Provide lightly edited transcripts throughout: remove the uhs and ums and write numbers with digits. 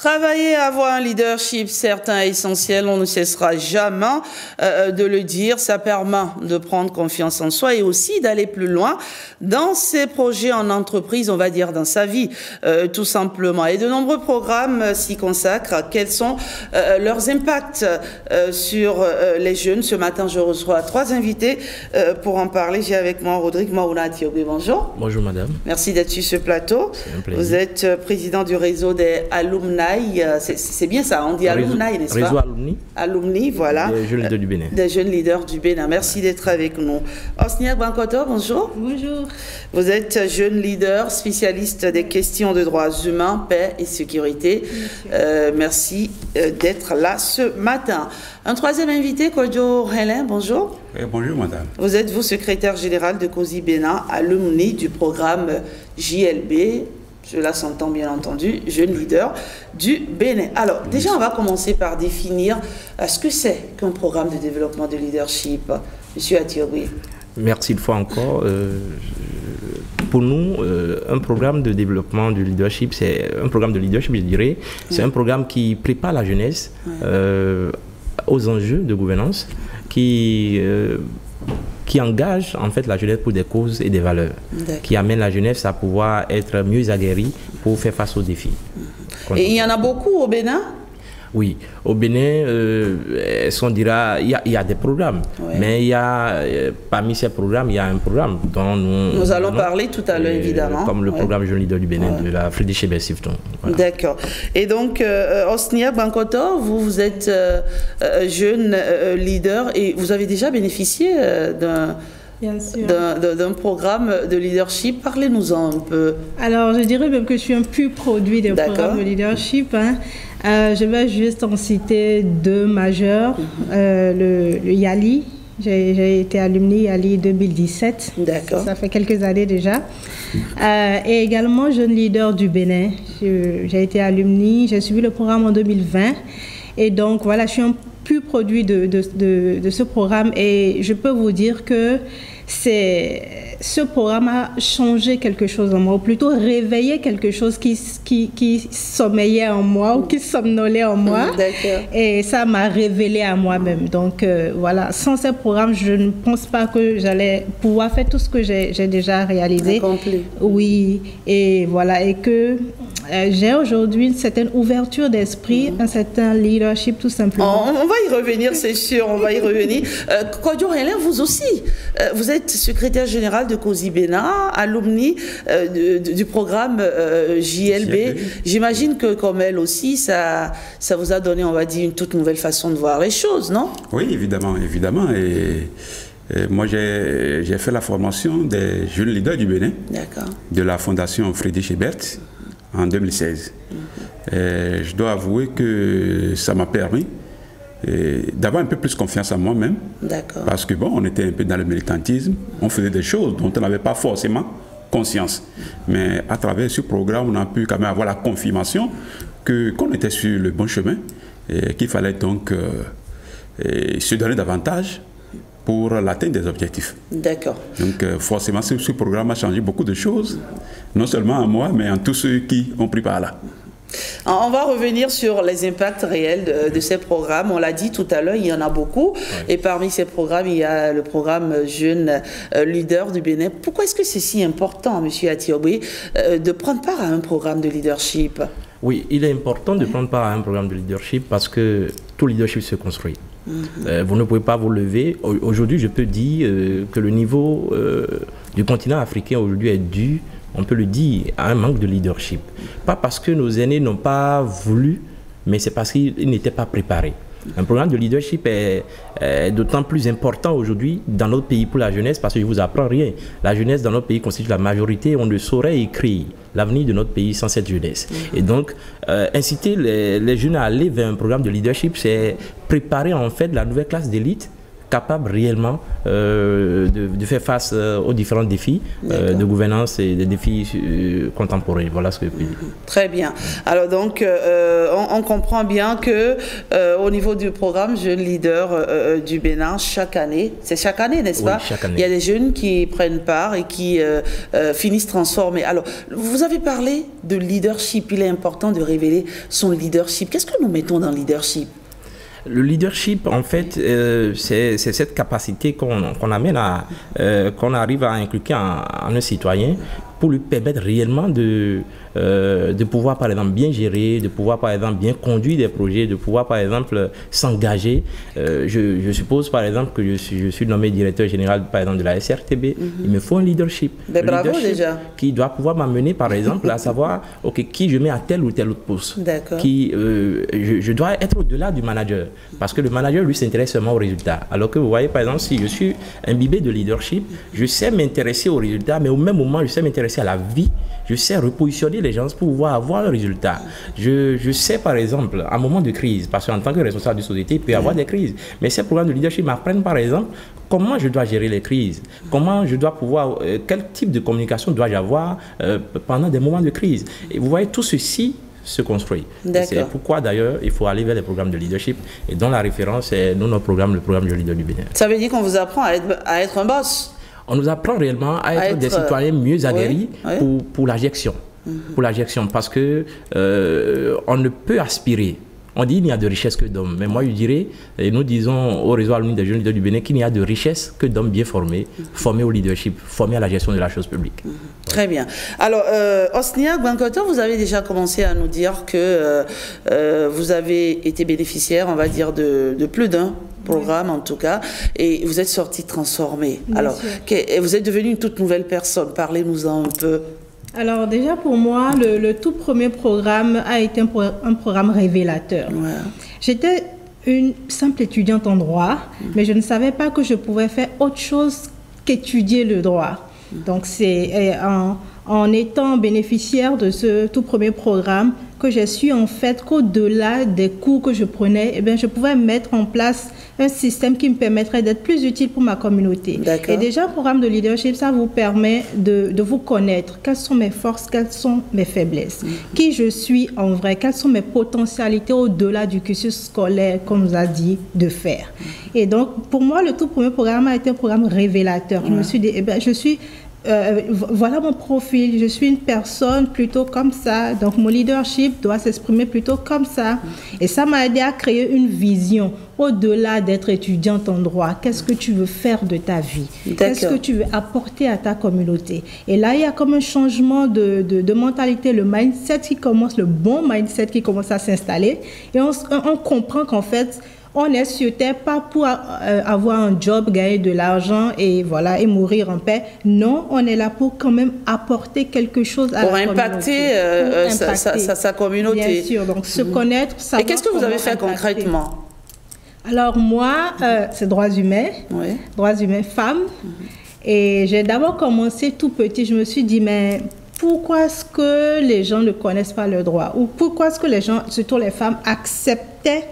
Travailler à avoir un leadership certain et essentiel, on ne cessera jamais de le dire. Ça permet de prendre confiance en soi et aussi d'aller plus loin dans ses projets en entreprise, on va dire dans sa vie, tout simplement. Et de nombreux programmes s'y consacrent. Quels sont leurs impacts sur les jeunes? Ce matin, je reçois 3 invités pour en parler. J'ai avec moi Rodrigue Maouna Thiobé. Bonjour. Bonjour madame. Merci d'être sur ce plateau. C'est un plaisir. Vous êtes président du réseau des alumni. C'est bien ça, on dit alumni, n'est-ce pas? Réseau alumni. Alumni, voilà. Des jeunes leaders du Bénin. Des jeunes leaders du Bénin. Merci d'être avec nous. Osnia Bankoto, bonjour. Bonjour. Vous êtes jeune leader, spécialiste des questions de droits humains, paix et sécurité. Merci d'être là ce matin. Un troisième invité, Kodjo Hélène, bonjour. Bonjour madame. Vous êtes, vous, secrétaire général de COSI Bénin, alumni du programme JLB. Cela s'entend bien entendu, jeune leader du Bénin. Alors, déjà, on va commencer par définir ce que c'est qu'un programme de développement de leadership. Monsieur Atiobi. Merci une fois encore. Pour nous, un programme de développement du leadership, c'est un programme de leadership, je dirais. C'est un programme qui prépare la jeunesse aux enjeux de gouvernance, qui engage en fait la jeunesse pour des causes et des valeurs, qui amène la jeunesse à pouvoir être mieux aguerrie pour faire face aux défis. Et il y en a beaucoup au Bénin? Oui, au Bénin, on dira, il y a des programmes, mais il y a, parmi ces programmes, il y a un programme dont nous allons parler tout à l'heure, évidemment. Comme le programme Jeune Leader du Bénin de la Friedrich Ebert Stiftung. Voilà. D'accord. Et donc, Osnia Bankoto, vous êtes jeune leader et vous avez déjà bénéficié d'un programme de leadership. Parlez-nous-en un peu. Alors, je dirais même que je suis un pur produit des programmes de leadership. Je vais juste en citer 2 majeurs. Le YALI, j'ai été alumni YALI 2017. D'accord. Ça fait quelques années déjà. Et également jeune leader du Bénin. J'ai été alumni, j'ai suivi le programme en 2020. Et donc, voilà, je suis un pur produit de ce programme. Et je peux vous dire que ce programme a changé quelque chose en moi, ou plutôt réveillé quelque chose qui sommeillait en moi ou qui somnolait en moi. Et ça m'a révélé à moi-même. Donc voilà, sans ce programme, je ne pense pas que j'allais pouvoir faire tout ce que j'ai déjà réalisé. Accompli. Oui, et voilà, et que j'ai aujourd'hui une certaine ouverture d'esprit, un certain leadership tout simplement. On va y revenir, c'est sûr, on va y revenir. Kodjo Hélène, vous aussi, vous êtes secrétaire général de COSI Bénin, alumni du programme JLB. J'imagine que comme elle aussi, ça vous a donné, on va dire, une toute nouvelle façon de voir les choses, non? Oui, évidemment, évidemment. Et moi, j'ai fait la formation des jeunes leaders du Bénin, de la fondation Friedrich Ebert, en 2016. Et je dois avouer que ça m'a permis d'avoir un peu plus confiance en moi-même. Parce que bon, on était un peu dans le militantisme, on faisait des choses dont on n'avait pas forcément conscience. Mais à travers ce programme, on a pu quand même avoir la confirmation qu'on était sur le bon chemin et qu'il fallait donc se donner davantage pour l'atteinte des objectifs. D'accord. Donc forcément, ce programme a changé beaucoup de choses, non seulement en moi, mais en tous ceux qui ont pris par là. On va revenir sur les impacts réels de ces programmes. On l'a dit tout à l'heure, il y en a beaucoup. Et parmi ces programmes, il y a le programme Jeune Leader du Bénin. Pourquoi est-ce que c'est si important, M. Atiobi, de prendre part à un programme de leadership? Oui, il est important de prendre part à un programme de leadership parce que tout leadership se construit. Vous ne pouvez pas vous lever. Aujourd'hui, je peux dire que le niveau du continent africain aujourd'hui est dû, on peut le dire, à un manque de leadership. Pas parce que nos aînés n'ont pas voulu, mais c'est parce qu'ils n'étaient pas préparés. Un programme de leadership est d'autant plus important aujourd'hui dans notre pays pour la jeunesse parce que je ne vous apprends rien. La jeunesse dans notre pays constitue la majorité. On ne saurait écrire l'avenir de notre pays sans cette jeunesse. Et donc, inciter les jeunes à aller vers un programme de leadership, c'est préparer en fait la nouvelle classe d'élite capables réellement de faire face aux différents défis de gouvernance et des défis contemporains. Voilà ce que je peux dire. Très bien. Alors donc, on comprend bien que au niveau du programme Jeunes Leaders du Bénin, chaque année, c'est chaque année, n'est-ce pas? Chaque année. Il y a des jeunes qui prennent part et qui finissent transformés. Alors, vous avez parlé de leadership. Il est important de révéler son leadership. Qu'est-ce que nous mettons dans le leadership? Le leadership, en fait, c'est cette capacité qu'on amène qu'on arrive à inculquer en un citoyen pour lui permettre réellement de pouvoir, par exemple, bien gérer, de pouvoir, par exemple, bien conduire des projets, de pouvoir, par exemple, s'engager. Je suppose, par exemple, que je suis nommé directeur général, par exemple, de la SRTB. Il me faut un leadership. Ben, bravo déjà. Qui doit pouvoir m'amener, par exemple, à savoir qui je mets à tel ou tel autre poste. D'accord. Je dois être au-delà du manager. Parce que le manager, lui, s'intéresse seulement aux résultats. Alors que vous voyez, par exemple, si je suis imbibé de leadership, je sais m'intéresser aux résultats, mais au même moment, je sais m'intéresser à la vie. Je sais repositionner les gens pour pouvoir avoir un résultat. Je sais, par exemple, à un moment de crise, parce qu'en tant que responsable de société, il peut y avoir des crises. Mais ces programmes de leadership m'apprennent, par exemple, comment je dois gérer les crises, comment je dois pouvoir, quel type de communication dois-je avoir pendant des moments de crise. Et vous voyez, tout ceci se construit. C'est pourquoi d'ailleurs il faut aller vers les programmes de leadership et dont la référence est notre programme, le programme de leader du Bénin. Ça veut dire qu'on vous apprend à être un boss. On nous apprend réellement à être des citoyens mieux aguerris pour la gestion. Pour la gestion, parce que on ne peut aspirer. On dit qu'il n'y a de richesse que d'hommes. Mais moi, je dirais, et nous disons au réseau alumni des jeunes leaders du Bénin, qu'il n'y a de richesse que d'hommes bien formés, formés au leadership, formés à la gestion de la chose publique. Très bien. Alors, Osnia Gbankoto, vous avez déjà commencé à nous dire que vous avez été bénéficiaire, on va dire, de plus d'un programme en tout cas, et vous êtes sorti transformé. Alors, vous êtes devenu une toute nouvelle personne. Parlez-nous-en un peu. Alors déjà pour moi, le tout premier programme a été un programme révélateur. Ouais. J'étais une simple étudiante en droit, mais je ne savais pas que je pouvais faire autre chose qu'étudier le droit. Donc c'est en étant bénéficiaire de ce tout premier programme que j'ai su en fait qu'au-delà des cours que je prenais, je pouvais mettre en place un système qui me permettrait d'être plus utile pour ma communauté. Et déjà, un programme de leadership, ça vous permet de vous connaître. Quelles sont mes forces, quelles sont mes faiblesses, qui je suis en vrai, quelles sont mes potentialités au-delà du cursus scolaire qu'on nous a dit de faire. Et donc, pour moi, le tout premier programme a été un programme révélateur. Je me suis dit, voilà mon profil, je suis une personne plutôt comme ça, donc mon leadership doit s'exprimer plutôt comme ça. Et ça m'a aidé à créer une vision au-delà d'être étudiante en droit. Qu'est-ce que tu veux faire de ta vie? Qu'est-ce que tu veux apporter à ta communauté? Et là, il y a comme un changement de mentalité, le mindset le bon mindset qui commence à s'installer. Et on comprend qu'en fait, on est sur terre pas pour avoir un job, gagner de l'argent et voilà et mourir en paix. Non, on est là pour quand même apporter quelque chose à la communauté. Pour impacter sa communauté. Bien sûr, donc se connaître, savoir. Et qu'est-ce que vous avez fait concrètement? Alors moi, c'est droits humains, femmes. Et j'ai d'abord commencé tout petit. Je me suis dit, mais pourquoi est-ce que les gens ne connaissent pas le droit? Ou pourquoi est-ce que les gens, surtout les femmes, acceptaient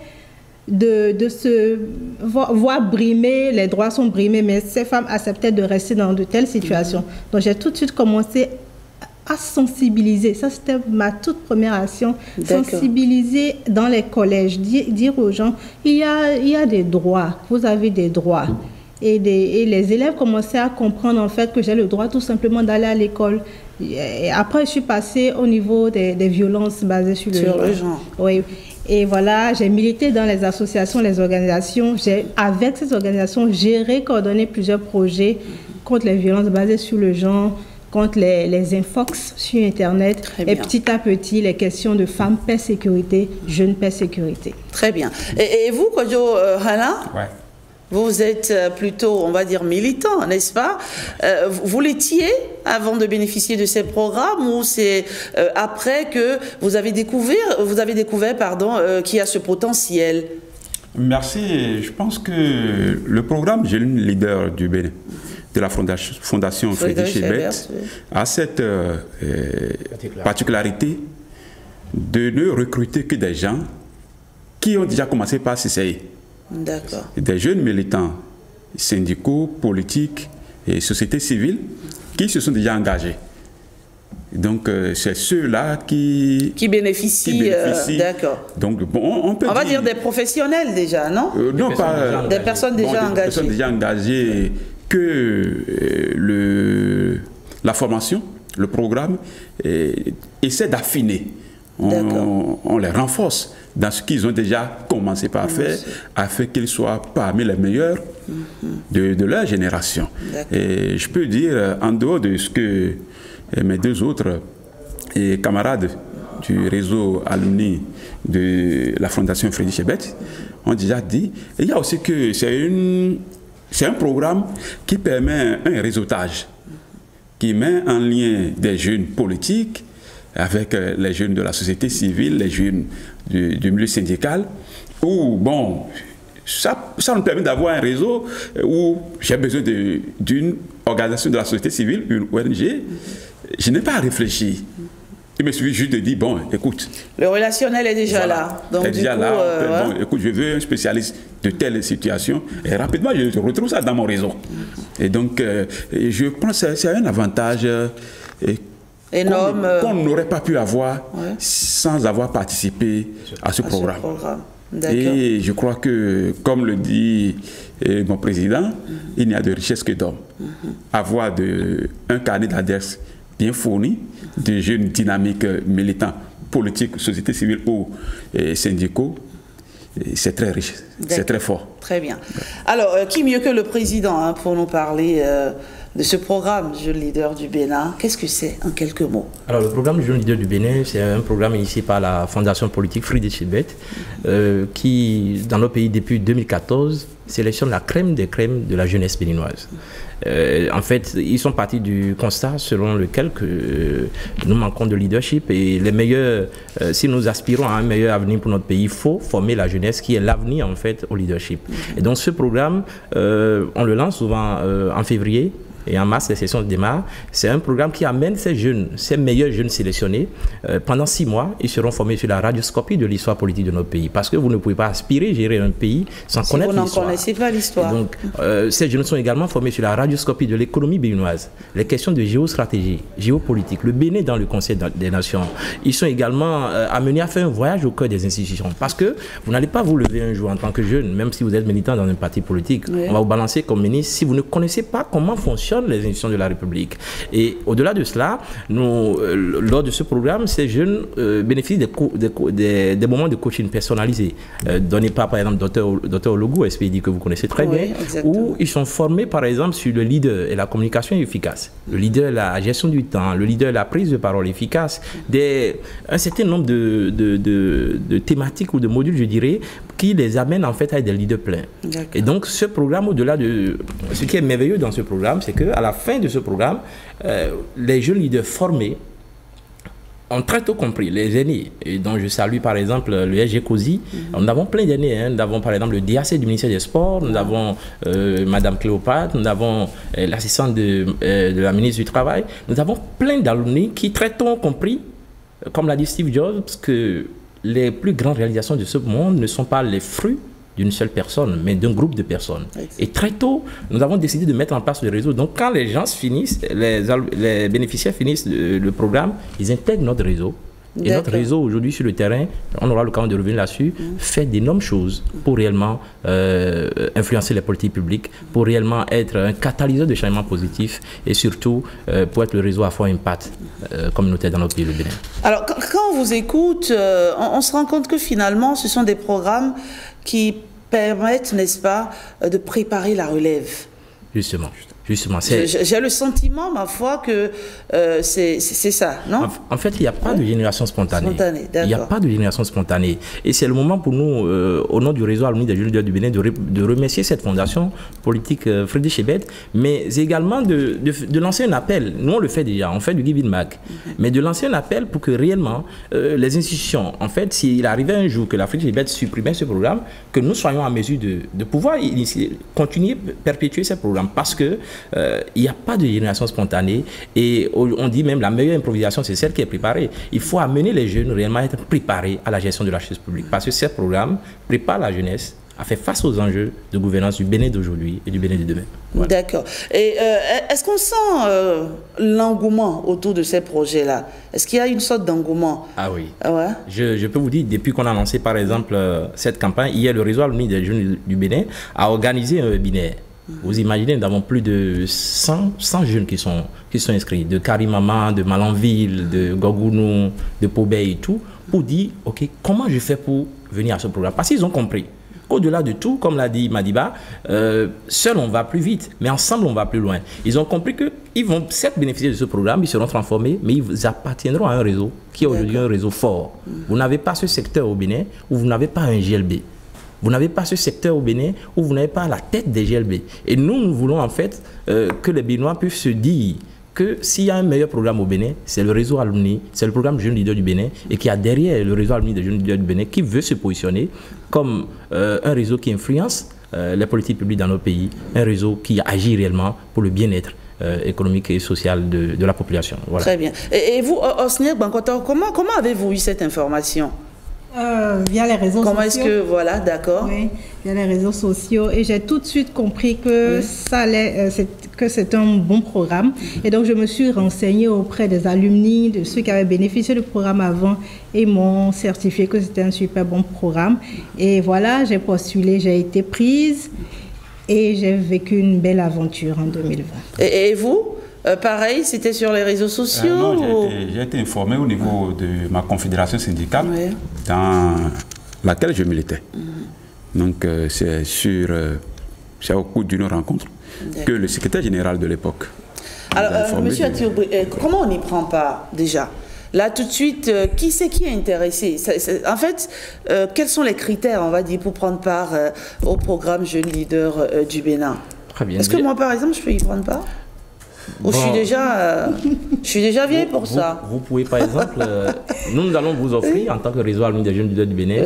de se voir brimer, les droits sont brimés, mais ces femmes acceptaient de rester dans de telles situations. Donc j'ai tout de suite commencé à sensibiliser. Ça, c'était ma toute première action. Sensibiliser dans les collèges, dire aux gens, il y a des droits, vous avez des droits. Et les élèves commençaient à comprendre en fait que j'ai le droit tout simplement d'aller à l'école. Et après, je suis passée au niveau des violences basées sur le genre. Oui. Et voilà, j'ai milité dans les associations, les organisations. Avec ces organisations, géré, coordonné plusieurs projets contre les violences basées sur le genre, contre les infox sur Internet. Et petit à petit, les questions de femmes, paix, sécurité, jeunes, paix, sécurité. Très bien. Et vous, Kojo Hana? Ouais. Vous êtes plutôt, on va dire, militant, n'est-ce pas? Vous l'étiez avant de bénéficier de ces programmes ou c'est après que vous avez découvert qu'il y a ce potentiel? Merci. Je pense que le programme Jeunes Leaders du Bénin, de la Fondation Friedrich Ebert, a cette particularité de ne recruter que des gens qui ont déjà commencé par s'essayer. D'accord. Des jeunes militants syndicaux, politiques et sociétés civiles qui se sont déjà engagés. Donc, c'est ceux-là qui bénéficient. D'accord. Donc, bon, on va dire des professionnels déjà, non? Non, pas des personnes déjà engagées. Des personnes déjà engagées que la formation, le programme, essaie d'affiner. On les renforce dans ce qu'ils ont déjà commencé par faire, afin qu'ils soient parmi les meilleurs de leur génération. Et je peux dire, en dehors de ce que mes deux autres camarades du réseau alumni de la Fondation Friedrich Ebert ont déjà dit, il y a aussi que c'est un programme qui permet un réseautage, qui met en lien des jeunes politiques avec les jeunes de la société civile, les jeunes du milieu syndical, où, bon, ça nous permet d'avoir un réseau où j'ai besoin d'une organisation de la société civile, une ONG. Je n'ai pas à réfléchir. Il me suffit juste de dire, bon, écoute. Le relationnel est déjà là. Donc, est déjà là. Bon, écoute, je veux un spécialiste de telle situation. Et rapidement, je retrouve ça dans mon réseau. Et donc, je pense que c'est un avantage énorme qu'on n'aurait pas pu avoir sans avoir participé à ce programme. Et je crois que, comme le dit mon président, il n'y a de richesse que d'hommes. Avoir un carnet d'adresses bien fourni, de jeunes dynamiques militants, politiques, sociétés civiles ou syndicaux, c'est très riche, c'est très fort. Très bien. Alors, qui mieux que le président pour nous parler de ce programme Jeunes Leaders du Bénin? Qu'est-ce que c'est en quelques mots? Alors, le programme Jeunes Leaders du Bénin, c'est un programme initié par la Fondation politique Friedrich Ebert qui, dans nos pays depuis 2014, sélectionne la crème des crèmes de la jeunesse béninoise. En fait, ils sont partis du constat selon lequel nous manquons de leadership et les meilleurs, si nous aspirons à un meilleur avenir pour notre pays, il faut former la jeunesse qui est l'avenir en fait au leadership. Et donc ce programme, on le lance souvent en février. Et en mars, les sessions démarrent. C'est un programme qui amène ces jeunes, ces meilleurs jeunes sélectionnés. Pendant 6 mois, ils seront formés sur la radioscopie de l'histoire politique de notre pays. Parce que vous ne pouvez pas aspirer, gérer un pays sans connaître l'histoire. Vous n'en connaissez pas l'histoire. Donc, ces jeunes sont également formés sur la radioscopie de l'économie béninoise, les questions de géostratégie, géopolitique, le Bénin dans le Conseil des Nations. Ils sont également amenés à faire un voyage au cœur des institutions. Parce que vous n'allez pas vous lever un jour en tant que jeune, même si vous êtes militant dans un parti politique. On va vous balancer comme ministre si vous ne connaissez pas comment fonctionne les institutions de la République. Et au-delà de cela, lors de ce programme, ces jeunes bénéficient des moments de coaching personnalisés donnés par exemple, Dr Ologou, SPID, que vous connaissez très bien, où ils sont formés, par exemple, sur le leader et la communication efficace, le leader, la gestion du temps, le leader, la prise de parole efficace, un certain nombre de thématiques ou de modules, je dirais, qui les amènent en fait à être des leaders pleins. Et donc, ce programme, au-delà de... Ce qui est merveilleux dans ce programme, c'est qu'à la fin de ce programme, les jeunes leaders formés ont très tôt compris, les aînés, et dont je salue par exemple le SG COSI, nous avons plein d'aînés, nous avons par exemple le DAC du ministère des Sports, nous avons Madame Cléopâtre, nous avons l'assistante de la ministre du Travail, nous avons plein d'alumni qui très tôt ont compris, comme l'a dit Steve Jobs, que les plus grandes réalisations de ce monde ne sont pas les fruits d'une seule personne, mais d'un groupe de personnes. Et très tôt, nous avons décidé de mettre en place le réseau. Donc, quand les gens finissent, les bénéficiaires finissent le programme, ils intègrent notre réseau. Et notre réseau, aujourd'hui, sur le terrain, on aura l'occasion de revenir là-dessus, fait d'énormes choses pour réellement influencer les politiques publiques, pour réellement être un catalyseur de changement positif et surtout pour être le réseau à fort impact communautaire dans notre pays, le Bénin. Alors, quand on vous écoute, on se rend compte que finalement, ce sont des programmes qui permettent, n'est-ce pas, de préparer la relève. Justement. J'ai le sentiment, ma foi, que c'est ça, non? En fait, il n'y a pas de génération spontanée. Il n'y a pas de génération spontanée. Et c'est le moment pour nous, au nom du réseau alumni des Jeunes Leaders du Bénin, de remercier cette fondation politique Friedrich Ebert, mais également de lancer un appel. Nous, on le fait déjà, on fait du giving back. Mais de lancer un appel pour que réellement, les institutions, en fait, s'il arrivait un jour que la Friedrich Ebert supprimait ce programme, que nous soyons en mesure de pouvoir continuer, perpétuer ce programme. Parce que il n'y a pas de génération spontanée et on dit même la meilleure improvisation, c'est celle qui est préparée. Il faut amener les jeunes réellement à être préparés à la gestion de la chose publique parce que ces programmes préparent la jeunesse à faire face aux enjeux de gouvernance du Bénin d'aujourd'hui et du Bénin de demain. Voilà. D'accord. Et est-ce qu'on sent l'engouement autour de ces projets-là? Est-ce qu'il y a une sorte d'engouement? Ah oui. Ah ouais? Je peux vous dire, depuis qu'on a lancé par exemple cette campagne, hier le réseau alumni des jeunes du Bénin a organisé un webinaire. Vous imaginez, nous avons plus de 100 jeunes qui sont inscrits, de Karimama, de Malanville, de Gogounou, de Pobey et tout, pour dire, ok, comment je fais pour venir à ce programme? Parce qu'ils ont compris qu'au-delà de tout, comme l'a dit Madiba, seul on va plus vite, mais ensemble on va plus loin. Ils ont compris qu'ils vont certes bénéficier de ce programme, ils seront transformés, mais ils appartiendront à un réseau qui est aujourd'hui un réseau fort. Vous n'avez pas ce secteur au Bénin où vous n'avez pas un GLB. Vous n'avez pas ce secteur au Bénin où vous n'avez pas la tête des GLB. Et nous voulons en fait que les Béninois puissent se dire que s'il y a un meilleur programme au Bénin, c'est le réseau alumni, c'est le programme Jeunes Leaders du Bénin, et qu'il y a derrière le réseau alumni des Jeunes Leaders du Bénin qui veut se positionner comme un réseau qui influence les politiques publiques dans nos pays, un réseau qui agit réellement pour le bien-être économique et social de la population. Voilà. Très bien. Et vous, Osnier Bankoto, comment avez-vous eu cette information? Via les réseaux sociaux. Comment est-ce que, voilà, d'accord. Oui, via les réseaux sociaux. Et j'ai tout de suite compris que ça allait, que c'était un bon programme. Et donc, je me suis renseignée auprès des alumni, de ceux qui avaient bénéficié du programme avant, et m'ont certifié que c'était un super bon programme. Et voilà, j'ai postulé, j'ai été prise, et j'ai vécu une belle aventure en 2020. Et vous? Pareil, c'était sur les réseaux sociaux? Non, j'ai été informé au niveau de ma confédération syndicale dans laquelle je militais. Donc, c'est au cours d'une rencontre que le secrétaire général de l'époque. Alors, monsieur Atiobri, comment on y prend part déjà? Là, tout de suite, qui c'est qui est intéressé? En fait, quels sont les critères, on va dire, pour prendre part au programme Jeunes Leaders du Bénin? Très bien. Est-ce que moi, par exemple, je peux y prendre part? Bon, je suis déjà vieille pour ça. Vous pouvez, par exemple, nous allons vous offrir, en tant que réseau alumni des Jeunes Leaders du Bénin,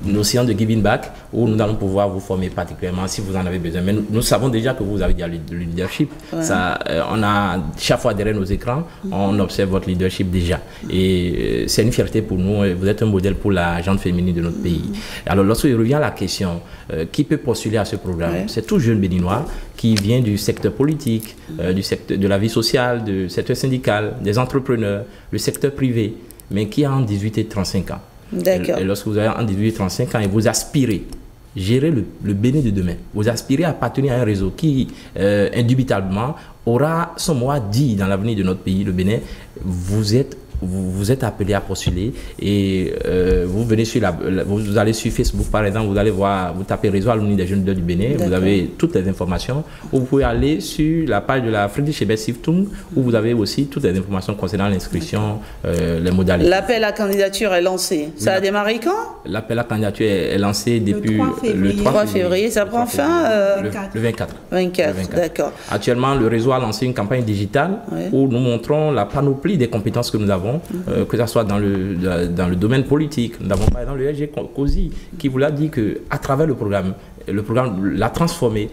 nos séances de giving back, où nous allons pouvoir vous former particulièrement si vous en avez besoin. Mais nous savons déjà que vous avez déjà le leadership. Ça, on a chaque fois derrière nos écrans, on observe votre leadership déjà. Et c'est une fierté pour nous. Vous êtes un modèle pour la gente féminine de notre pays. Alors, lorsqu'il revient à la question, qui peut postuler à ce programme? C'est tout jeune béninois qui vient du secteur politique, du secteur de la vie sociale, du secteur syndical, des entrepreneurs, le secteur privé, mais qui a entre 18 et 35 ans. D'accord. Et lorsque vous avez entre 18 et 35 ans et vous aspirez gérer le Bénin de demain, vous aspirez à appartenir à un réseau qui, indubitablement, aura son mot à dire dans l'avenir de notre pays, le Bénin, vous êtes appelé à postuler et vous venez vous allez sur Facebook par exemple, vous allez voir, vous tapez réseau alumni des Jeunes Leaders du Bénin, vous avez toutes les informations, ou vous pouvez aller sur la page de la Friedrich Ebert Stiftung où vous avez aussi toutes les informations concernant l'inscription, les modalités. L'appel à candidature est lancé. Ça a démarré quand? L'appel à candidature est lancé depuis le 3 février. Ça prend fin le 24. 24, d'accord. Actuellement, le réseau a lancé une campagne digitale où nous montrons la panoplie des compétences que nous avons. Que ce soit dans le domaine politique. Nous avons par exemple le SG COSI qui vous l'a dit qu'à travers le programme l'a transformé.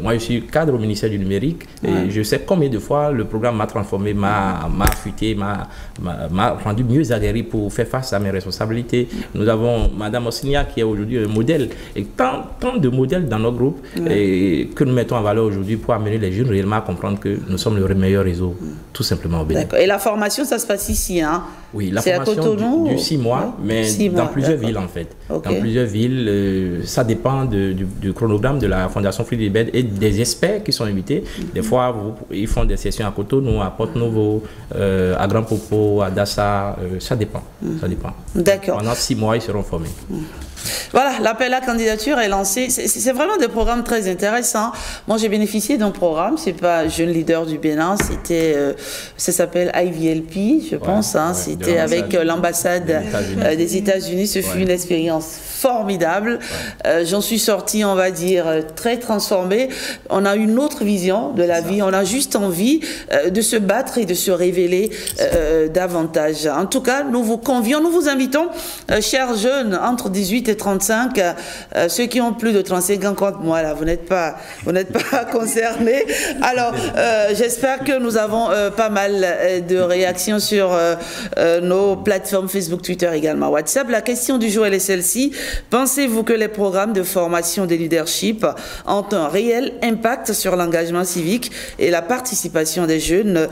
Moi, je suis cadre au ministère du numérique et je sais combien de fois le programme m'a transformé, m'a affûté, m'a rendu mieux aguerri pour faire face à mes responsabilités. Nous avons Madame Osinia qui est aujourd'hui un modèle et tant de modèles dans nos groupes et que nous mettons en valeur aujourd'hui pour amener les jeunes réellement à comprendre que nous sommes le meilleur réseau, tout simplement au Bénin. Et la formation, ça se passe ici, hein? Oui, la formation du 6 mois, mais dans plusieurs villes en fait. Dans plusieurs villes, ça dépend du chronogramme de la Fondation Friedrich Ebert et des experts qui sont invités. Des fois, ils font des sessions à Cotonou, à Porto-Novo, à Grand Popo, à Dassa, ça dépend. Ça dépend. D'accord. Pendant 6 mois, ils seront formés. Voilà, l'appel à candidature est lancé. C'est vraiment des programmes très intéressants. Moi, j'ai bénéficié d'un programme, c'est pas Jeunes Leaders du Bénin, ça s'appelle IVLP, je pense. C'était avec l'ambassade des États-Unis. Ce fut une expérience formidable. J'en suis sortie, on va dire, très transformée. On a une autre vision de la vie. On a juste envie de se battre et de se révéler davantage. En tout cas, nous vous convions, nous vous invitons, chers jeunes, entre 18 et 35, ceux qui ont plus de 35 ans comme moi, là, vous n'êtes pas concernés. Alors, j'espère que nous avons pas mal de réactions sur nos plateformes Facebook, Twitter également, WhatsApp. La question du jour, elle est celle-ci. Pensez-vous que les programmes de formation des leaderships ont un réel impact sur l'engagement civique et la participation des jeunes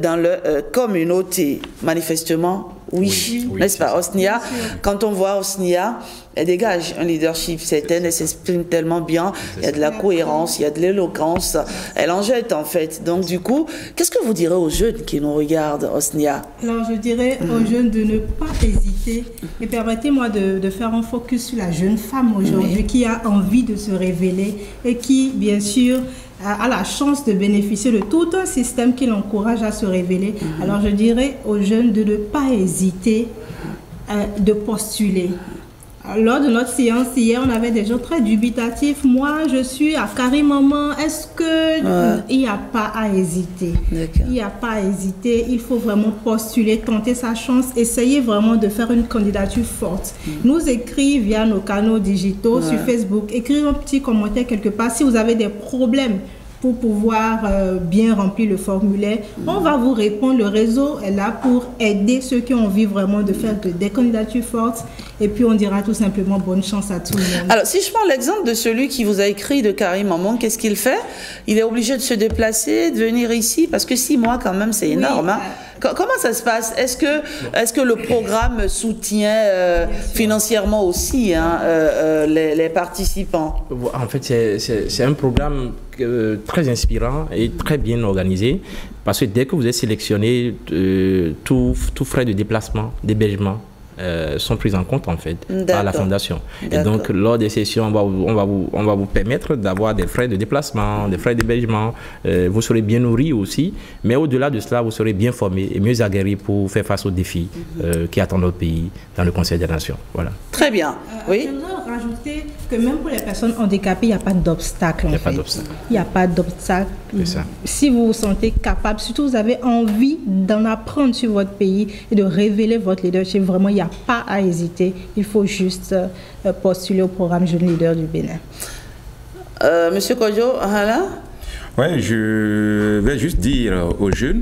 dans leur communauté? Manifestement, oui. N'est-ce pas, Hosnia? Quand on voit Hosnia, elle dégage un leadership certain, elle s'exprime tellement bien, il y a de la cohérence, il y a de l'éloquence, elle en jette en fait. Donc du coup, qu'est-ce que vous direz aux jeunes qui nous regardent, Hosnia? Alors je dirais aux jeunes de ne pas hésiter, et permettez-moi de faire un focus sur la jeune femme aujourd'hui qui a envie de se révéler et qui, bien sûr, a la chance de bénéficier de tout un système qui l'encourage à se révéler. Alors je dirais aux jeunes de ne pas hésiter de postuler. Lors de notre séance hier, on avait des gens très dubitatifs. Moi, je suis à Carré-Maman. Est-ce que il n'y a pas à hésiter? Il n'y a pas à hésiter. Il faut vraiment postuler, tenter sa chance, essayer vraiment de faire une candidature forte. Nous écrire via nos canaux digitaux sur Facebook, écrire un petit commentaire quelque part. Si vous avez des problèmes pour pouvoir bien remplir le formulaire, on va vous répondre. Le réseau est là pour aider ceux qui ont envie vraiment de faire des candidatures fortes. Et puis on dira tout simplement bonne chance à tout le monde. Alors si je prends l'exemple de celui qui vous a écrit de Carré-Maman, qu'est-ce qu'il fait? Il est obligé de se déplacer, de venir ici, parce que 6 mois quand même c'est énorme. Hein. Comment ça se passe? Est-ce que le programme soutient financièrement aussi les participants? En fait, c'est un programme très inspirant et très bien organisé, parce que dès que vous êtes sélectionné, tous frais de déplacement, d'hébergement sont pris en compte en fait par la fondation. Et donc lors des sessions, on va vous permettre d'avoir des frais de déplacement, des frais d'hébergement. Vous serez bien nourri aussi, mais au-delà de cela, vous serez bien formé et mieux aguerri pour faire face aux défis qui attendent notre pays dans le Conseil des Nations. Voilà. Très bien. Oui. J'aimerais rajouter que même pour les personnes handicapées, il n'y a pas d'obstacle. Il n'y a pas d'obstacle. Si vous vous sentez capable, surtout vous avez envie d'en apprendre sur votre pays et de révéler votre leadership, vraiment, il n'y a pas à hésiter. Il faut juste postuler au programme Jeune Leader du Bénin. Monsieur Kodjo, Oui, je vais juste dire aux jeunes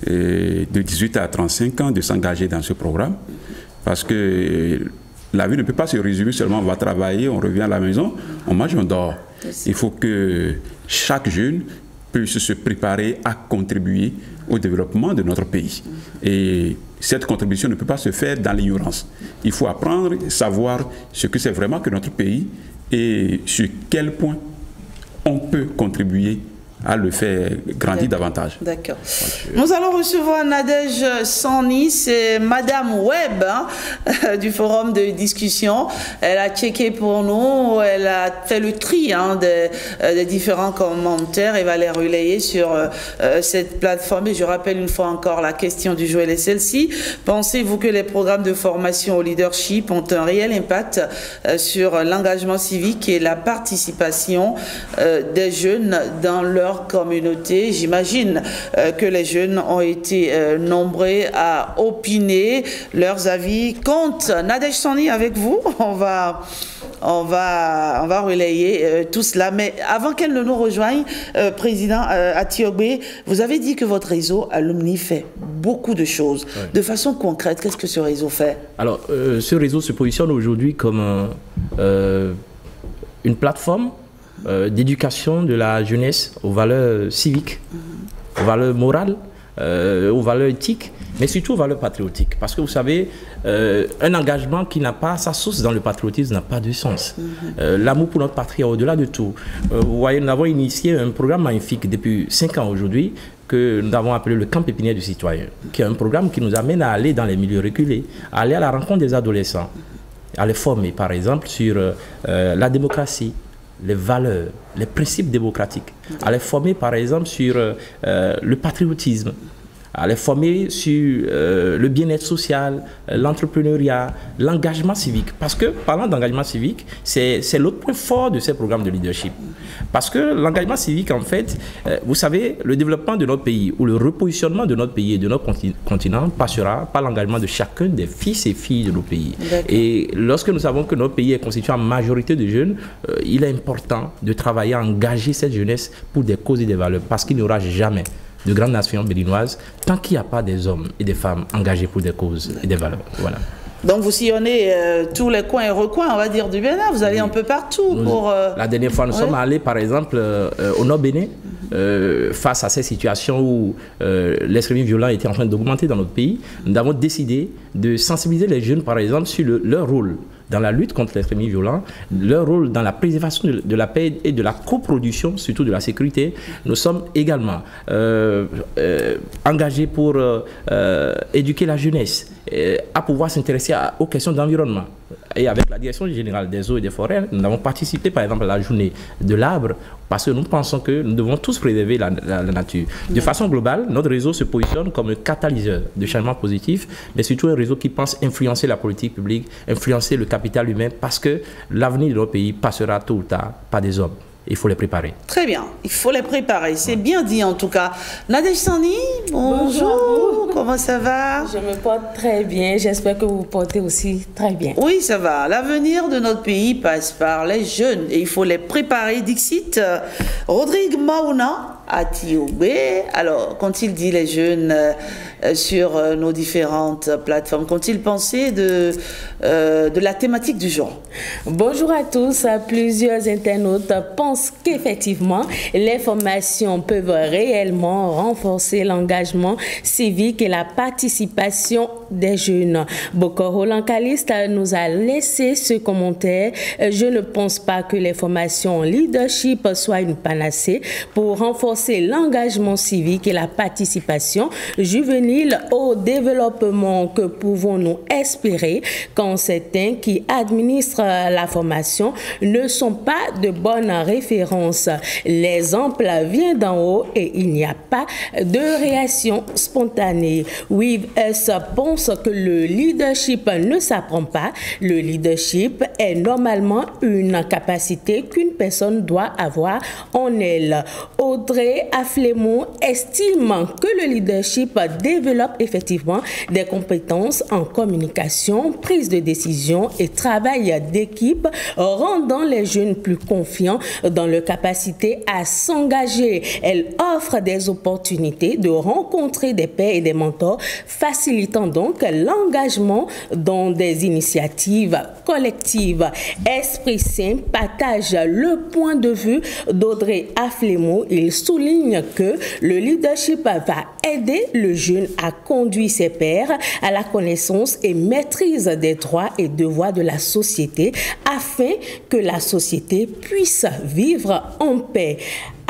de 18 à 35 ans de s'engager dans ce programme, parce que la vie ne peut pas se résumer seulement on va travailler, on revient à la maison, on mange, on dort. Il faut que chaque jeune puisse se préparer à contribuer au développement de notre pays. Et cette contribution ne peut pas se faire dans l'ignorance. Il faut apprendre, savoir ce que c'est vraiment que notre pays et sur quel point on peut contribuer à le faire grandir davantage. D'accord. Nous allons recevoir Nadège Sani, c'est Madame Web du forum de discussion. Elle a checké pour nous, elle a fait le tri des différents commentaires et va les relayer sur cette plateforme. Et je rappelle une fois encore la question du jour, elle est celle-ci. Pensez-vous que les programmes de formation au leadership ont un réel impact sur l'engagement civique et la participation des jeunes dans leur communauté? J'imagine que les jeunes ont été nombreux à opiner, leurs avis comptent. Nadège Sani, avec vous, on va relayer tout cela. Mais avant qu'elle ne nous rejoigne, Président Atiogbe, vous avez dit que votre réseau Alumni fait beaucoup de choses. De façon concrète, qu'est-ce que ce réseau fait? Alors, ce réseau se positionne aujourd'hui comme une plateforme d'éducation de la jeunesse aux valeurs civiques, aux valeurs morales, aux valeurs éthiques, mais surtout aux valeurs patriotiques. Parce que vous savez, un engagement qui n'a pas sa source dans le patriotisme n'a pas de sens. L'amour pour notre patrie, au-delà de tout. Vous voyez, nous avons initié un programme magnifique depuis 5 ans aujourd'hui, que nous avons appelé le camp pépinière du citoyen, qui est un programme qui nous amène à aller dans les milieux reculés, à aller à la rencontre des adolescents, à les former, par exemple, sur la démocratie, les valeurs, les principes démocratiques, à les former par exemple sur le patriotisme, à les former sur le bien-être social, l'entrepreneuriat, l'engagement civique. Parce que, parlant d'engagement civique, c'est l'autre point fort de ces programmes de leadership. Parce que l'engagement civique, en fait, vous savez, le développement de notre pays ou le repositionnement de notre pays et de notre continent passera par l'engagement de chacun des fils et filles de nos pays. Et lorsque nous savons que notre pays est constitué en majorité de jeunes, il est important de travailler à engager cette jeunesse pour des causes et des valeurs, parce qu'il n'y aura jamais de grandes nations béninoises, tant qu'il n'y a pas des hommes et des femmes engagés pour des causes et des valeurs. Voilà. Donc vous sillonnez tous les coins et recoins, on va dire, du Bénin, vous allez un peu partout. La dernière fois, nous sommes allés, par exemple, au Nord Bénin, face à ces situations où l'extrémisme violent était en train d'augmenter dans notre pays. Nous avons décidé de sensibiliser les jeunes, par exemple, sur leur rôle dans la lutte contre l'extrémisme violent, leur rôle dans la préservation de la paix et de la coproduction, surtout de la sécurité. Nous sommes également engagés pour éduquer la jeunesse à pouvoir s'intéresser aux questions d'environnement. Et avec la Direction générale des eaux et des forêts, nous avons participé par exemple à la journée de l'arbre parce que nous pensons que nous devons tous préserver la nature. De façon globale, notre réseau se positionne comme un catalyseur de changement positif, mais surtout un réseau qui pense influencer la politique publique, influencer le capital humain, parce que l'avenir de notre pays passera tôt ou tard par des hommes. Il faut les préparer. Très bien, il faut les préparer, c'est bien dit en tout cas. Nadège Sani, bonjour, comment ça va? Je me porte très bien, j'espère que vous vous portez aussi très bien. Oui, ça va. L'avenir de notre pays passe par les jeunes et il faut les préparer. Dixit, Rodrigue Mauna à Tioubé. Alors, qu'ont-ils dit les jeunes sur nos différentes plateformes? Qu'ont-ils pensé de la thématique du jour? Bonjour à tous. Plusieurs internautes pensent qu'effectivement, les formations peuvent réellement renforcer l'engagement civique et la participation des jeunes. Bokoro Lankaliste nous a laissé ce commentaire. Je ne pense pas que les formations en leadership soient une panacée pour renforcer l'engagement civique et la participation juvénile au développement. Que pouvons-nous espérer quand certains qui administrent la formation ne sont pas de bonnes références? L'exemple vient d'en haut et il n'y a pas de réaction spontanée. With Us pense que le leadership ne s'apprend pas. Le leadership est normalement une capacité qu'une personne doit avoir en elle. Audrey Aflemou estime que le leadership développe effectivement des compétences en communication, prise de décision et travail d'équipe, rendant les jeunes plus confiants dans leur capacité à s'engager. Elle offre des opportunités de rencontrer des pairs et des mentors, facilitant donc l'engagement dans des initiatives collectives. Esprit Saint partage le point de vue d'Audrey Aflemou. Il souligne que le leadership va aider le jeune à conduire ses pairs à la connaissance et maîtrise des droits et devoirs de la société afin que la société puisse vivre en paix.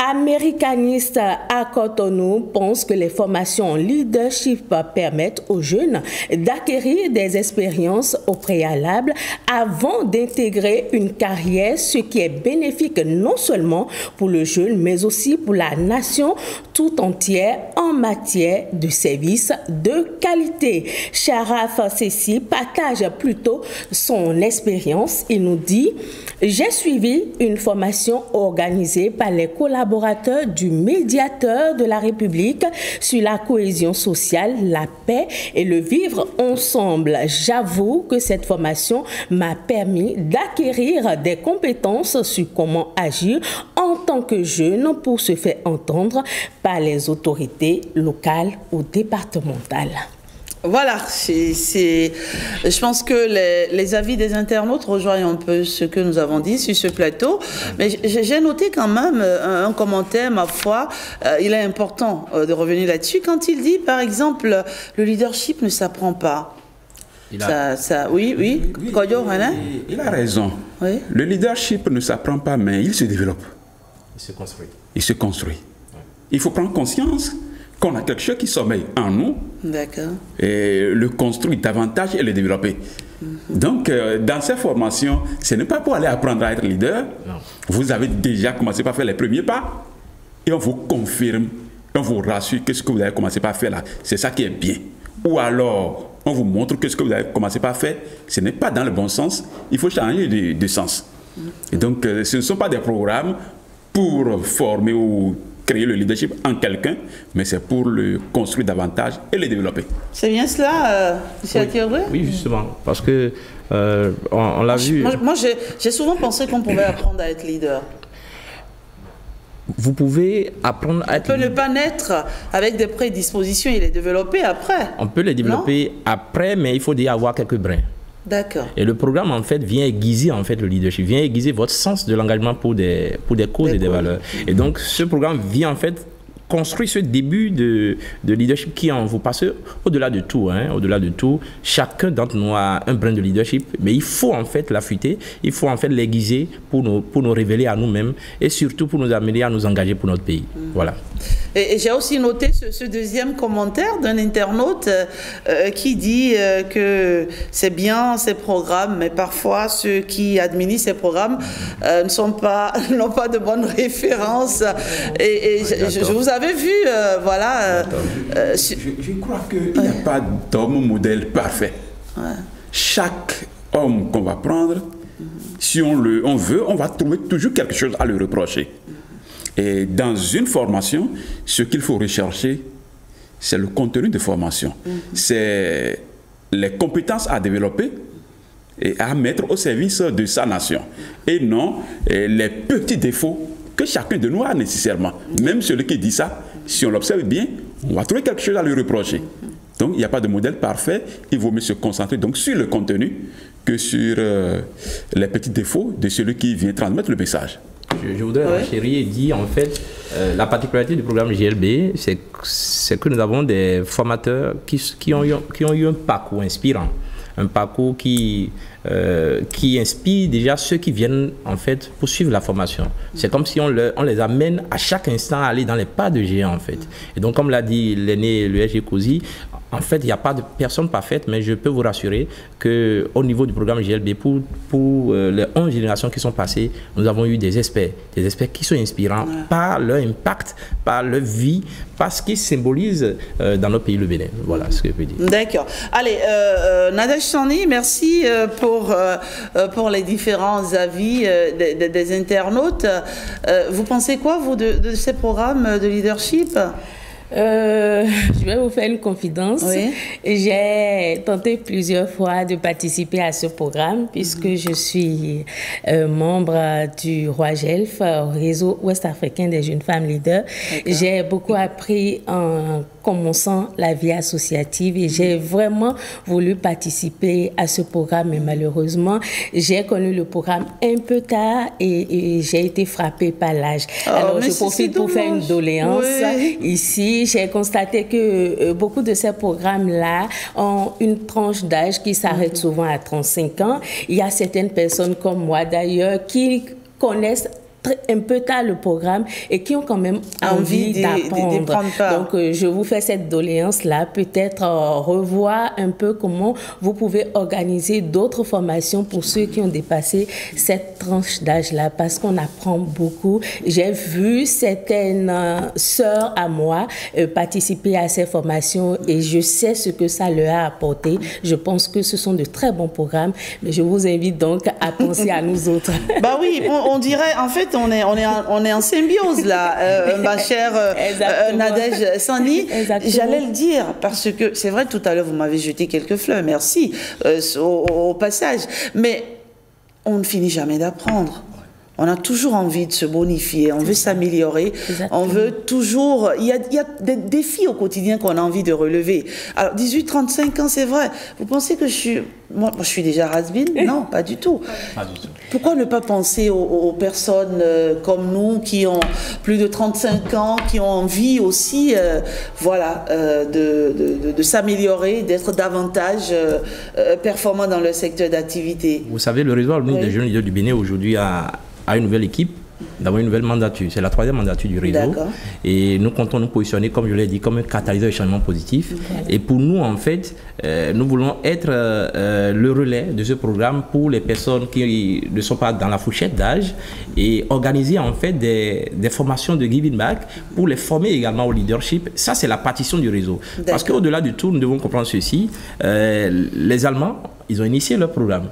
Américaniste à Cotonou pense que les formations en leadership permettent aux jeunes d'acquérir des expériences au préalable avant d'intégrer une carrière, ce qui est bénéfique non seulement pour le jeune, mais aussi pour la nation tout entière en matière de services de qualité. Sharaf Sessi partage plutôt son expérience. Il nous dit: j'ai suivi une formation organisée par les collaborateurs du médiateur de la République sur la cohésion sociale, la paix et le vivre ensemble. J'avoue que cette formation m'a permis d'acquérir des compétences sur comment agir en tant que jeune pour se faire entendre par les autorités locales ou départementales. Voilà, je pense que les avis des internautes rejoignent un peu ce que nous avons dit sur ce plateau. Mais j'ai noté quand même un commentaire, ma foi, il est important de revenir là-dessus. Quand il dit, par exemple, le leadership ne s'apprend pas. Oui. Il a raison. Oui. Le leadership ne s'apprend pas, mais il se développe. Il se construit. Il faut prendre conscience qu'on a quelque chose qui sommeille en nous. D'accord. Et le construire davantage et le développer. Donc, dans ces formations, ce n'est pas pour aller apprendre à être leader. Non. Vous avez déjà commencé par faire les premiers pas et on vous confirme, on vous rassure que ce que vous avez commencé par faire là, c'est ça qui est bien. Ou alors, on vous montre que ce que vous avez commencé par faire, ce n'est pas dans le bon sens. Il faut changer de sens. Et donc, ce ne sont pas des programmes pour former ou créer le leadership en quelqu'un, mais c'est pour le construire davantage et le développer. C'est bien cela, M. Attioré? Oui, justement, parce que on l'a vu. Moi j'ai souvent pensé qu'on pouvait apprendre à être leader. vous pouvez apprendre à être... On peut ne pas naître avec des prédispositions et les développer après. On peut les développer après, mais il faut déjà avoir quelques brins. D'accord. Et le programme, en fait, vient aiguiser en fait, le leadership, vient aiguiser votre sens de l'engagement pour des causes et des valeurs. Et donc, ce programme vient en fait construire ce début de leadership qui est en vous. Parce qu'au-delà de tout, au-delà de tout, chacun d'entre nous a un brin de leadership, mais il faut en fait l'affûter, il faut en fait l'aiguiser pour nous révéler à nous-mêmes et surtout pour nous amener à nous engager pour notre pays. Voilà. Et j'ai aussi noté ce deuxième commentaire d'un internaute qui dit que c'est bien ces programmes, mais parfois ceux qui administrent ces programmes n'ont pas de bonnes références. Et je vous avais vu, voilà. Je crois qu'il n'y a pas d'homme modèle parfait. Ouais. Chaque homme qu'on va prendre, si on veut, on va trouver toujours quelque chose à lui reprocher. Et dans une formation, ce qu'il faut rechercher, c'est le contenu de formation. C'est les compétences à développer et à mettre au service de sa nation. Et non les petits défauts que chacun de nous a nécessairement. Même celui qui dit ça, si on l'observe bien, on va trouver quelque chose à lui reprocher. Donc, il n'y a pas de modèle parfait. Il vaut mieux se concentrer donc, sur le contenu que sur les petits défauts de celui qui vient transmettre le message. Je voudrais renchérir et dire, en fait, la particularité du programme GLB, c'est que nous avons des formateurs qui ont eu un parcours inspirant, un parcours qui inspire déjà ceux qui viennent, en fait, poursuivre la formation. C'est comme si on les amène à chaque instant à aller dans les pas de géant, en fait. Et donc, comme l'a dit l'aîné, le SG COSI, en fait, il n'y a pas de personne parfaite, mais je peux vous rassurer qu'au niveau du programme GLB, pour les 11 générations qui sont passées, nous avons eu des experts qui sont inspirants par leur impact, par leur vie, par ce qu'ils symbolisent dans notre pays, le Bénin. Voilà ce que je peux dire. D'accord. Allez, Nadège Sani, merci pour les différents avis des internautes. Vous pensez quoi, vous, de ces programmes de leadership ? Je vais vous faire une confidence. Oui. J'ai tenté plusieurs fois de participer à ce programme puisque je suis membre du ROIGELF, réseau ouest-africain des jeunes femmes leaders. J'ai beaucoup appris en commençant la vie associative et j'ai vraiment voulu participer à ce programme, mais malheureusement, j'ai connu le programme un peu tard et j'ai été frappée par l'âge. Alors, je profite pour faire une doléance ici. J'ai constaté que beaucoup de ces programmes-là ont une tranche d'âge qui s'arrête souvent à 35 ans. Il y a certaines personnes comme moi d'ailleurs qui connaissent un peu tard le programme et qui ont quand même envie d'apprendre. Donc, je vous fais cette doléance-là, peut-être revoir un peu comment vous pouvez organiser d'autres formations pour ceux qui ont dépassé cette tranche d'âge-là, parce qu'on apprend beaucoup. J'ai vu certaines sœurs à moi participer à ces formations et je sais ce que ça leur a apporté. Je pense que ce sont de très bons programmes, mais je vous invite donc à penser à nous autres. Bah oui, on dirait, en fait, on est en symbiose là, ma chère Nadège Sani. J'allais le dire parce que c'est vrai, tout à l'heure vous m'avez jeté quelques fleurs, merci au passage, mais on ne finit jamais d'apprendre. On a toujours envie de se bonifier, on veut s'améliorer, on veut toujours... Il y a des défis au quotidien qu'on a envie de relever. Alors, 18-35 ans, c'est vrai. Vous pensez que je suis... Moi, je suis déjà has-been? Non, pas du tout. Pas du tout. Pourquoi ne pas penser aux personnes comme nous qui ont plus de 35 ans, qui ont envie aussi de s'améliorer, d'être davantage performants dans leur secteur d'activité? Vous savez, le réseau alumni des jeunes leaders du Bénin aujourd'hui a une nouvelle équipe, d'avoir une nouvelle mandature. C'est la 3e mandature du réseau. Et nous comptons nous positionner, comme je l'ai dit, comme un catalyseur de changement positif. Et pour nous, en fait, nous voulons être le relais de ce programme pour les personnes qui ne sont pas dans la fourchette d'âge et organiser en fait des formations de giving back pour les former également au leadership. Ça, c'est la partition du réseau. Parce qu'au-delà de tout, nous devons comprendre ceci. Les Allemands, ils ont initié leur programme.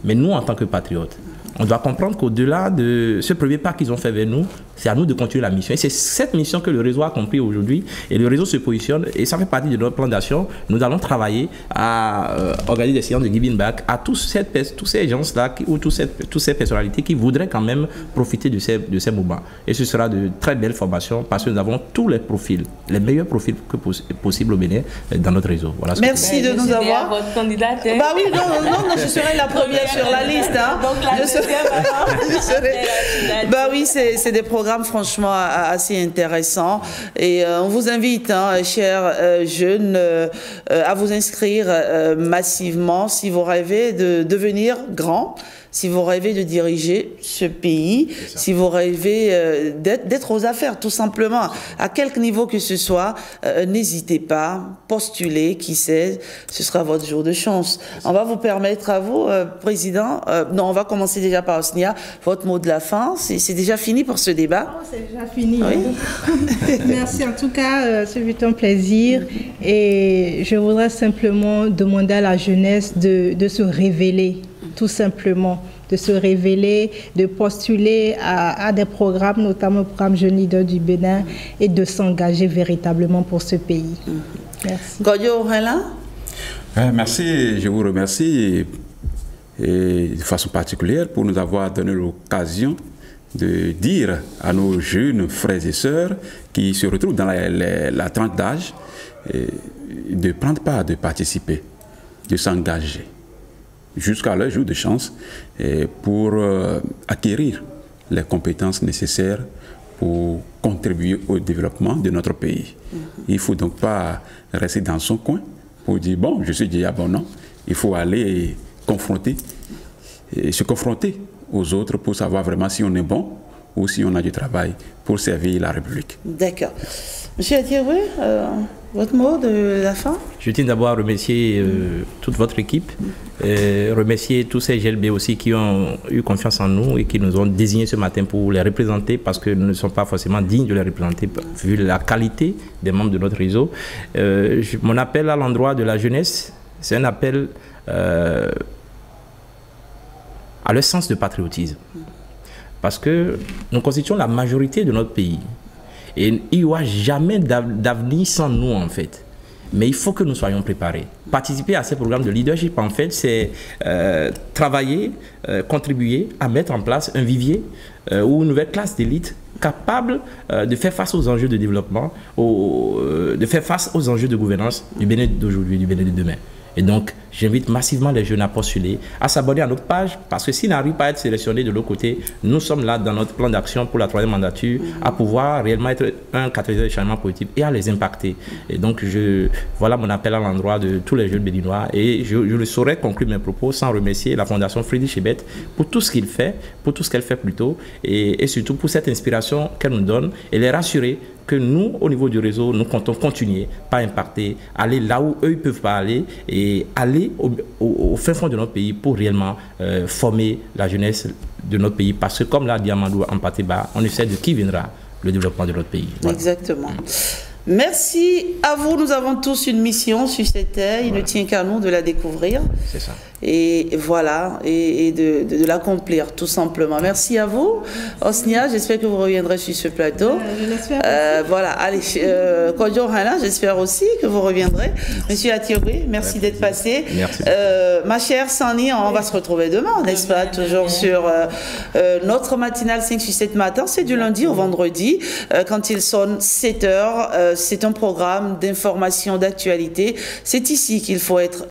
Mais nous, en tant que patriotes, on doit comprendre qu'au-delà de ce premier pas qu'ils ont fait vers nous, C'est à nous de continuer la mission. Et c'est cette mission que le réseau a compris aujourd'hui. Et le réseau se positionne, et ça fait partie de notre plan d'action. Nous allons travailler à organiser des séances de giving back à tous ces gens-là, ou toutes ces personnalités qui voudraient quand même profiter de ces moments. Et ce sera de très belles formations parce que nous avons tous les profils, les meilleurs profils possibles au Bénin dans notre réseau. Voilà. Merci de nous avoir. Votre candidate. Hein? Bah oui, non, je serai la première sur la liste. Hein. Donc la deuxième, bah oui, c'est des programmes franchement assez intéressants. Et on vous invite, hein, chers jeunes, à vous inscrire massivement si vous rêvez de devenir grand. Si vous rêvez de diriger ce pays, si vous rêvez d'être aux affaires, tout simplement, à quelque niveau que ce soit, n'hésitez pas, postulez, qui sait, ce sera votre jour de chance. On va vous permettre à vous, Président, non, on va commencer déjà par Osnia, votre mot de la fin, c'est déjà fini pour ce débat? Oh, c'est déjà fini. Oui. Merci, en tout cas, ce fut un plaisir et je voudrais simplement demander à la jeunesse de se révéler. Tout simplement, de se révéler, de postuler à des programmes, notamment le programme Jeunes Leaders du Bénin, et de s'engager véritablement pour ce pays. Merci. Godio, merci, je vous remercie et de façon particulière pour nous avoir donné l'occasion de dire à nos jeunes frères et sœurs qui se retrouvent dans la tranche d'âge de prendre part, de participer, de s'engager jusqu'à leur jour de chance pour acquérir les compétences nécessaires pour contribuer au développement de notre pays. Il ne faut donc pas rester dans son coin pour dire, bon, je suis déjà bon, non. Il faut aller se confronter aux autres pour savoir vraiment si on est bon ou si on a du travail pour servir la République. D'accord. Monsieur Atiroué, votre mot de la fin? Je tiens d'abord à remercier toute votre équipe, remercier tous ces GLB aussi qui ont eu confiance en nous et qui nous ont désignés ce matin pour les représenter parce que nous ne sommes pas forcément dignes de les représenter vu la qualité des membres de notre réseau. Mon appel à l'endroit de la jeunesse, c'est un appel à leur sens de patriotisme. Parce que nous constituons la majorité de notre pays. Et il n'y aura jamais d'avenir sans nous, en fait. Mais il faut que nous soyons préparés. Participer à ces programmes de leadership, en fait, c'est travailler, contribuer à mettre en place un vivier ou une nouvelle classe d'élite capable de faire face aux enjeux de développement, de faire face aux enjeux de gouvernance du Bénin d'aujourd'hui, du Bénin de demain. Et donc, j'invite massivement les jeunes à postuler, à s'abonner à notre page, parce que s'ils n'arrivent pas à être sélectionnés de l'autre côté, nous sommes là dans notre plan d'action pour la 3e mandature, à pouvoir réellement être un catalyseur de changement politique et à les impacter. Et donc, voilà mon appel à l'endroit de tous les jeunes béninois. Et je ne saurais conclure mes propos sans remercier la Fondation Friedrich Ebert pour tout ce qu'il fait, pour tout ce qu'elle fait plutôt, et surtout pour cette inspiration qu'elle nous donne, et les rassurer que nous, au niveau du réseau, nous comptons continuer, pas impacter, aller là où eux ne peuvent pas aller et aller au fin fond de notre pays pour réellement former la jeunesse de notre pays. Parce que comme l'a dit Amadou Ampateba, on essaie de qui viendra le développement de notre pays. Voilà. Exactement. Merci à vous. Nous avons tous une mission sur cette terre. Il ne tient qu'à nous de la découvrir. C'est ça. Et voilà, et de l'accomplir, tout simplement. Merci à vous. Osnia, j'espère que vous reviendrez sur ce plateau. Je l'espère. Voilà, allez, Kodjo Hana, j'espère aussi que vous reviendrez. Monsieur Atiroué, merci d'être passé. Merci. Ma chère Sani, on va se retrouver demain, n'est-ce pas? Toujours sur notre matinale 5 sur 7 matin. C'est du lundi au vendredi. Quand il sonne 7 heures, c'est un programme d'information, d'actualité. C'est ici qu'il faut être